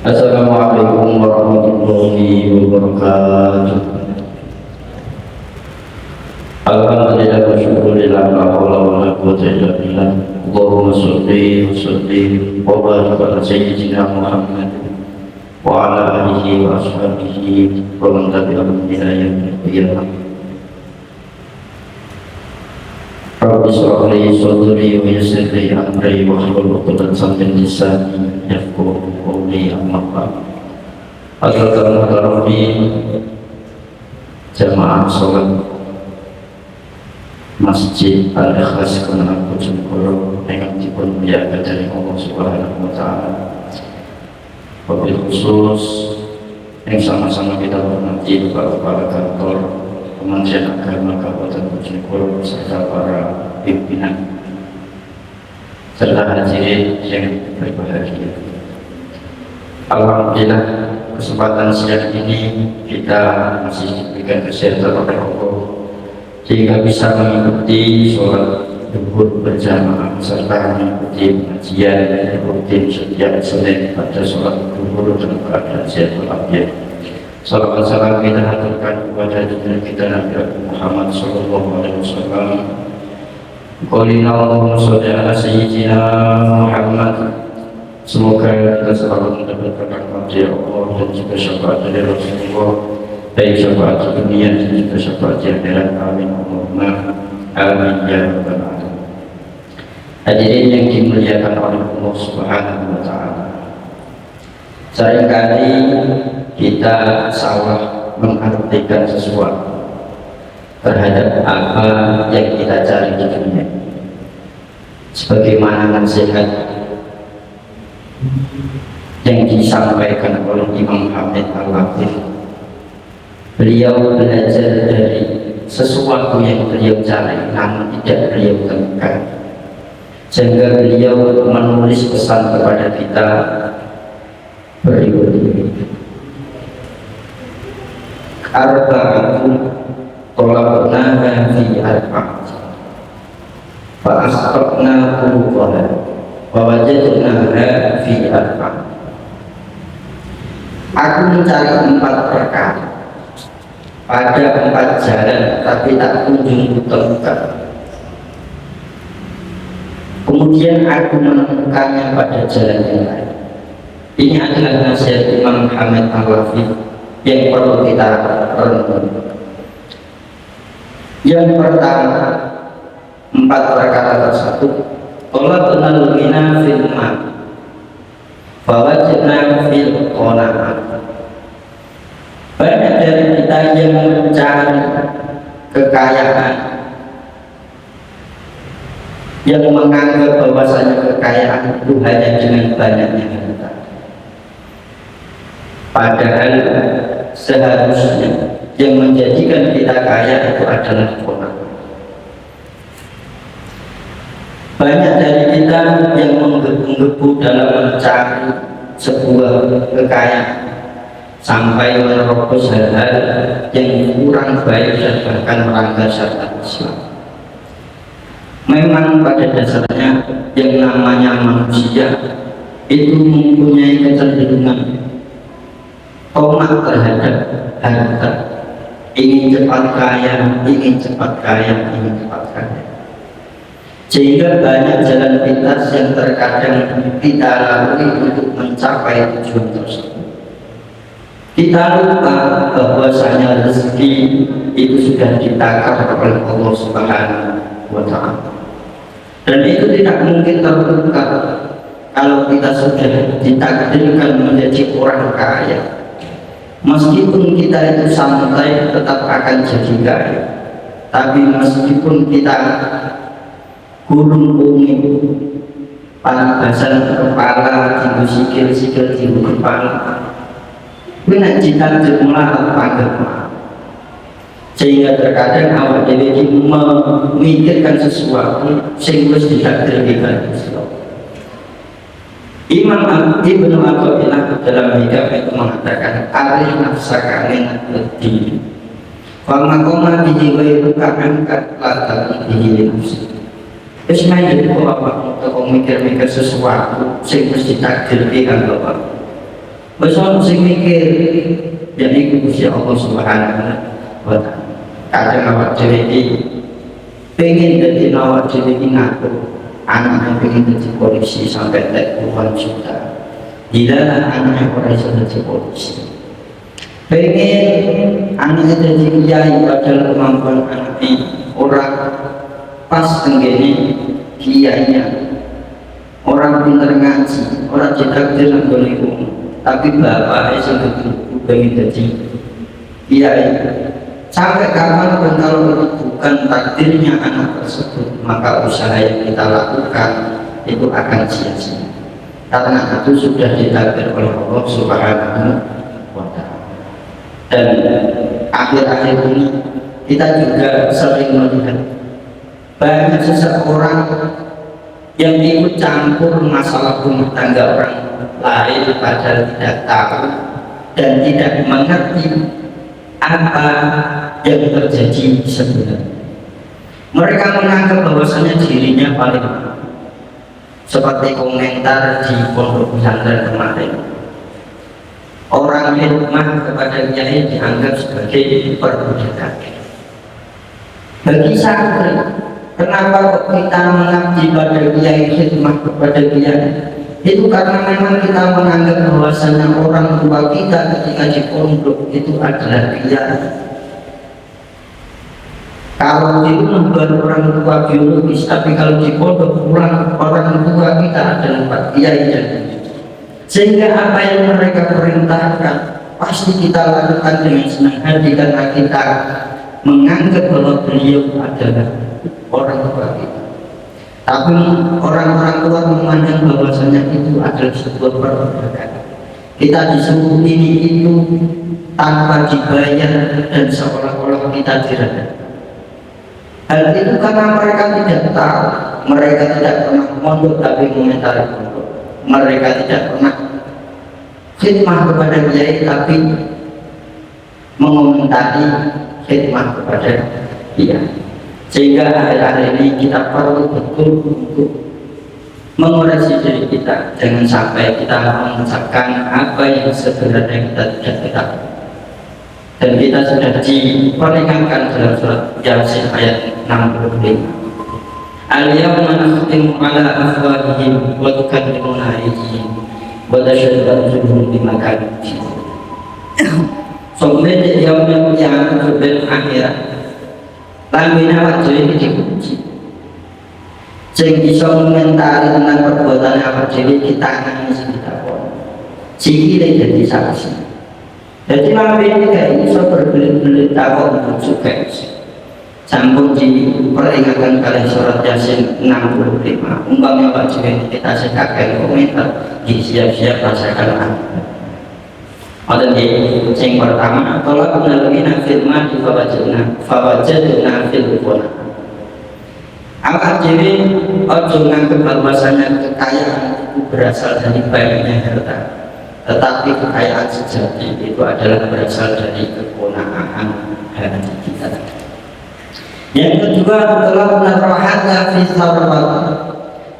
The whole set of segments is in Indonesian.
Assalamualaikum warahmatullahi wabarakatuh. Alhamdulillah wa syukurillah la haula wa la quwwata illa billah. Allahumma sholli wa sallim wa barik ala sayyidina Muhammad wa ala alihi wa ashabihi wa man tabi'ahum bi yaumil qiyamah. Rabbi shrah li sadri wa yassir li amri wahlul 'uqdatam min lisani yafqahu qawli. Amma ba'd. Assalamu alaikum jamaah salat Masjid Al-Ikhlas Kemenang Bojonegoro yang dipun muliakan dari Allah Subhanahu wa Ta'ala. Wabil khusus yang sama-sama kita hormati para kantor Kementerian Agama Kabupaten Bojonegoro serta para pimpinan serta hadirin yang berbahagia. Alhamdulillah, kesempatan siang ini kita masih diberikan kesehatan oleh Allah sehingga bisa mengikuti sholat zuhur berjamaah serta mengikuti pengajian rutin setiap Senin pada sholat zuhur dan keadaan sehat walafiat. Salawat salam kita haturkan kepada junjungan kita Nabi Muhammad sallallahu alaihi wasallam. Qulina Allahumma sholli ala sayyidina Muhammad. Semoga kita selalu mendapatkan rahmat dari Allah dan juga syafaat dari Rasulullah, baik syafaat di dunia dan juga syafaat di akhirat. Amin Allahumma amin ya rabbal alamin. Hadirin yang dimuliakan oleh Allah Subhanahu wa Ta'ala, seringkali kita salah mengartikan sesuatu terhadap apa yang kita cari di dunia. Sebagaimana nasihat yang disampaikan oleh Imam Hamid Al-Latif, beliau belajar dari sesuatu yang beliau cari namun tidak beliau temukan, sehingga beliau menulis pesan kepada kita berikut ini. Arba'atu tolabnaha fi arba'ati fa asqatna qulubaha wa wajadnaha fi arba'ati. Aku mencari 4 perkara pada 4 jalan, tapi tak kunjung kutemukan. Kemudian aku menemukannya pada jalan yang lain. Ini adalah nasihat Imam Hamid Al-Latif yang perlu kita renungi. Yang pertama, 4 perkara tersebut. Tolabnal ghina fil mal fawajadna fil qanaah. Banyak dari kita yang mencari kekayaan, yang menganggap bahwasanya kekayaan itu hanya dengan banyaknya harta. Padahal seharusnya yang menjadikan kita kaya itu adalah qanaah. Banyak dari kita yang menggebu-gebu dalam mencari sebuah kekayaan sampai menerobos hal-hal yang kurang baik dan bahkan melanggar syariat Islam. Memang pada dasarnya yang namanya manusia itu mempunyai kecenderungan tomak terhadap harta, ingin cepat kaya, ingin cepat kaya, ingin cepat kaya. Sehingga banyak jalan pintas yang terkadang kita lalui untuk mencapai tujuan tersebut. Kita lupa bahwasanya rezeki itu sudah ditakar oleh Allah Subhanahu wa Ta'ala, dan itu tidak mungkin terbuka kalau kita sudah ditakdirkan menjadi orang kaya. Meskipun kita itu santai tetap akan jadi kaya, tapi meskipun kita gulung bumi, panasan kepala, tibu sikil, tibu kepala, benar jika jumlah panggil, sehingga terkadang awak dewi memikirkan sesuatu sehingga tidak terlibat. Imam Ibnu Athaillah dalam hikam itu mengatakan, alih nafsaka min ad-din fa maqama bihi ghairuka angkat la bihi nafsi. Wis main itu apa untuk mikir-mikir sesuatu sing mesti takdir kan Bapak. wis ono sing mikir ya iku Gusti Allah Subhanahu wa taala. Kadang awak dhewe iki pengen dadi awak dhewe iki ngaku anaknya pengen dadi polisi sampai tek puluhan juta. Gila anaknya ora iso dadi polisi. Pengen anaknya dadi kiai padahal kemampuan anaknya orang pas tenggene kiainya. Orang pinter ngaji, orang ditakdir nang gone tapi bapaknya sing pengen dadi kiai. Sampai kapan pun kalau itu bukan takdirnya anak tersebut, maka usaha yang kita lakukan itu akan sia-sia. Karena itu sudah ditakdir oleh Allah Subhanahu wa taala. Dan akhir-akhir ini kita juga sering melihat banyak seseorang yang ikut campur masalah rumah tangga orang lain padahal tidak tahu dan tidak mengerti apa yang terjadi sebenarnya. Mereka menganggap bahwasanya dirinya paling seperti komentar di pondok pesantren kemarin. Orang hikmah kepada kiai dianggap sebagai perbudakan. Bagi santri, kenapa kok kita mengabdi pada kiai, hikmah kepada kiai? Itu karena memang kita menganggap bahwasanya orang tua kita ketika di pondok itu adalah kiai. Kalau di rumah baru orang tua biologis, tapi kalau di pondok orang tua kita adalah pak kiai dan sehingga apa yang mereka perintahkan pasti kita lakukan dengan senang hati karena kita menganggap bahwa beliau adalah orang tua kita. Tapi orang-orang tua memandang bahwasanya itu adalah sebuah perbudakan. Kita disuruh ini itu tanpa dibayar dan seolah-olah kita direndahkan. Hal itu karena mereka tidak tahu, mereka tidak pernah mondok tapi mengomentari pondok. Mereka tidak pernah khidmah kepada kiai tapi mengomentari khidmah kepada kiai. Sehingga akhir-akhir ini kita perlu betul untuk mengoreksi diri kita, jangan sampai kita mengucapkan apa yang sebenarnya kita tidak ketahui. Dan kita sudah diperingatkan dalam surat Yasin ayat 65. Al-yawma nakhtimu ala afwahihim wa tukallimuna aydihim wa tashhadu arjuluhum bima kanu yaksibun. Sampai yaumul qiyamah bil akhirat. Lambene awak dhewe iki dikunci. Sing iso ngomentari tentang perbuatan awak dhewe kita nangis kita pon. Sikile dadi saksi. Jadi lambene gak iso berbelit-belit takok bujuk guys. Sampun diperingatkan kali surat Yasin 65. Umpamanya awak dhewe kita sekakek komentar di siap-siap rasakan ada di yang pertama, kalau mengalami firman di fawajadna fil qona. Awak dhewe ojo nganggep bahwasanya kekayaan itu berasal dari banyaknya harta, tetapi kekayaan sejati itu adalah berasal dari kekonaan hati kita. Yang kedua, telah menaruhnya fi sarwat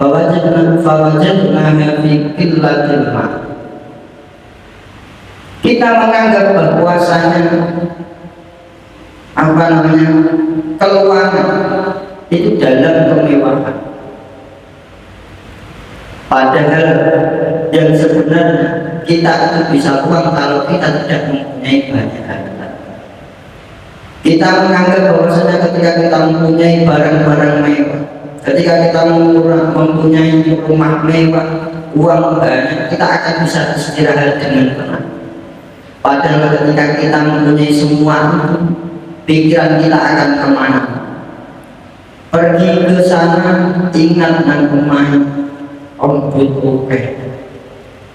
fawajadna fi qillatil ma. Kita menganggap bahwasanya keuangan itu dalam kemewahan, padahal yang sebenarnya kita itu bisa uang kalau kita tidak mempunyai banyak harta. Kita menganggap bahwasanya ketika kita mempunyai barang-barang mewah, ketika kita mempunyai rumah mewah, uang banyak, kita akan bisa istirahat dengan tenang. Padahal ketika kita mempunyai semua itu, pikiran kita akan kemana? Pergi ke sana, ingat dan pemain ombud oke.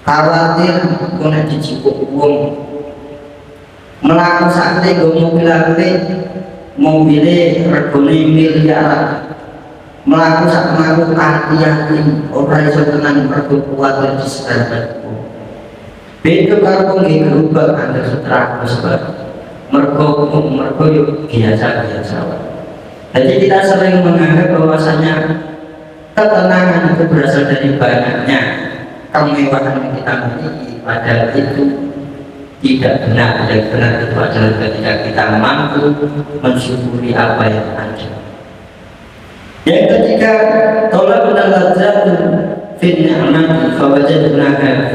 Khawatir kena dicipuk uang. Melaku sate gue mobilnya regone miliaran. Melaku sak melaku hati-hati orang iso tenan perlu kuat di sekitar. Itu kalau nggih berubah Anda setelah sebab mergo biasa-biasa. Jadi kita sering menganggap bahwasanya ketenangan itu berasal dari banyaknya kemewahan yang kita miliki, padahal itu tidak benar. Yang benar itu adalah ketika kita mampu mensyukuri apa yang ada. Yang ketiga, tolak ladzatu fil ni'mati fawajadnaha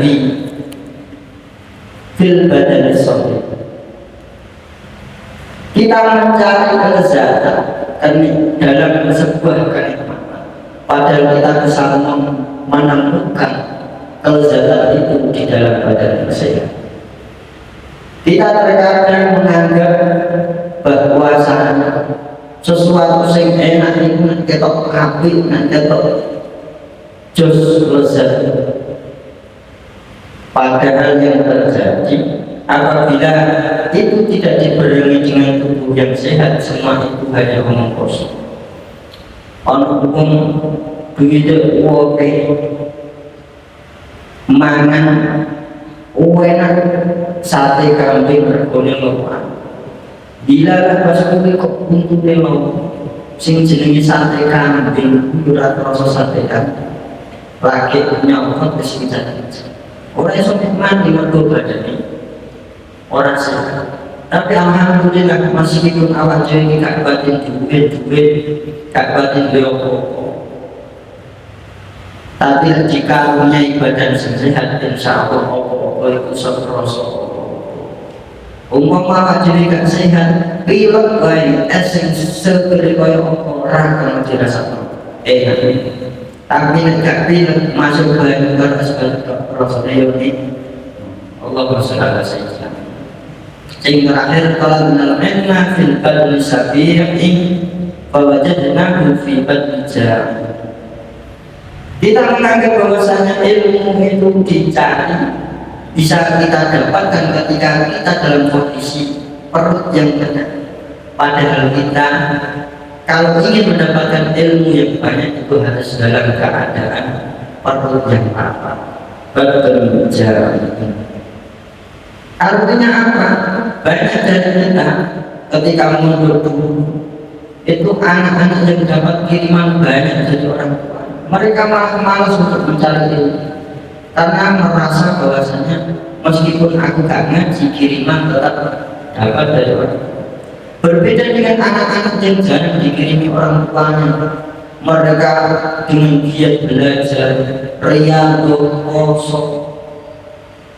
fil badani sahih. Kita mencari kelezatan dalam sebuah kenikmatan, padahal kita bisa menemukan kelezatan itu di dalam badan sehat. Kita terkadang menganggap bahwasanya sesuatu yang enak itu ketok apik, ketok jos lezat. Padahal yang terjadi apabila itu tidak dibarengi dengan tubuh yang sehat, semua itu hanya omong kosong. Ono hukum begitu oke mangan enak sate kambing regane lopan. Bila pas kuwi kok untune mau sing jenenge sate kambing ora terasa sate kambing. Lagi nyokot wis bisa. Ora iso mandi mergo badane orang sehat. Tapi alhamdulillah meskipun awak dhewe iki gak batin duit, gak batin opo-opo. Tapi jika punya ibadah sehat, insya Allah opo-opo itu seterusnya. Umpama awak dhewe gak sehat, pilek wae esing segere kaya opo ora kena dirasakno. Tapi nek gak pilek masuk bae terus terusnya yo iki. Allah berserah saja. Yang terakhir kalau menelmena fil badli sabi'i fawajadnahu fi badli jari. Kita menganggap bahwasanya ilmu itu dicari bisa kita dapatkan ketika kita dalam kondisi perut yang benar. Padahal kita kalau ingin mendapatkan ilmu yang banyak itu harus dalam keadaan perut yang apa? Badli jari. Artinya apa? Banyak dari kita ketika mundur dulu itu anak-anak yang dapat kiriman banyak dari orang tua, mereka malah malas untuk mencari ilmu karena merasa bahwasanya meskipun aku gak ngaji, kiriman tetap dapat dari orang tua. Berbeda dengan anak-anak yang jarang dikirimi orang tuanya, mereka dengan giat belajar, riyadhah, poso,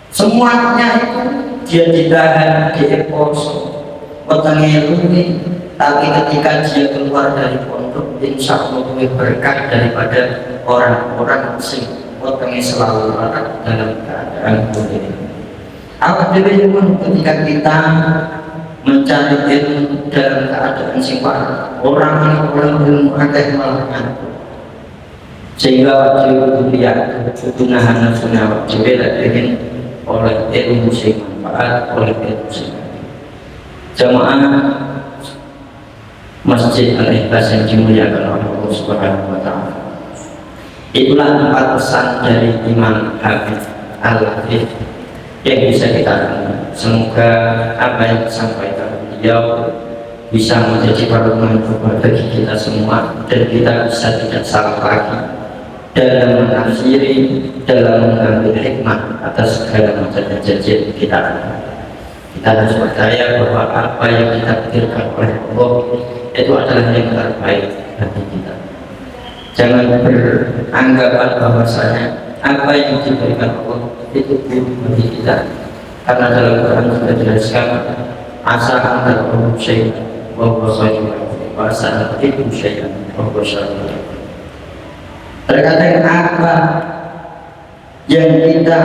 semuanya itu dia ditahan di poso, petangnya luwi. Tapi ketika dia keluar dari pondok, insya Allah lebih berkah daripada orang-orang sing petangnya selalu ada dalam keadaan begini. Apa demikian ketika kita mencari ilmu dalam keadaan sing orang ilmu akeh malah ngantuk, sehingga wajib kuliah kebutuhan nafsunya wajib ingin oleh ilmu sing manfaat, oleh ilmu sing jamaah Masjid Al-Ikhlas yang dimuliakan oleh Allah Subhanahu wa Ta'ala. Itulah 4 pesan dari Imam Habib Al-Latif yang bisa kita dengar. Semoga apa yang disampaikan beliau bisa menjadi panutan bagi kita semua, dan kita bisa tidak salah lagi dalam menafsiri, dalam mengambil hikmah atas segala macam kejadian kita. Kita harus percaya bahwa apa yang kita pikirkan oleh Allah itu adalah yang terbaik bagi kita. Jangan beranggapan bahwasanya apa yang diberikan Allah itu buruk bagi kita, karena dalam Quran sudah dijelaskan asa antar syai'an wa huwa khairun wa asa itu syai'an wa huwa syarrun. Terkadang apa yang kita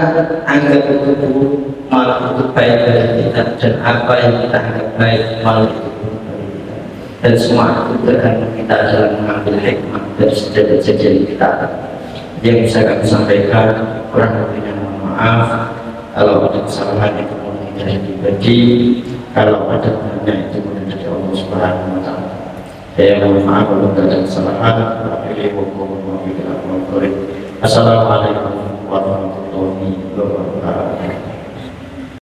anggap itu buruk malah itu baik bagi kita, dan apa yang kita anggap baik malah itu buruk bagi kita. Dan semua itu tergantung kita dalam mengambil hikmah dari setiap kejadian kita. Yang bisa kami sampaikan, kurang lebihnya mohon maaf. Kalau ada kesalahan itu mungkin dari pribadi, kalau ada benarnya itu mungkin dari Allah Subhanahu wa Ta'ala. Saya mohon maaf kalau ada kesalahan. Assalamualaikum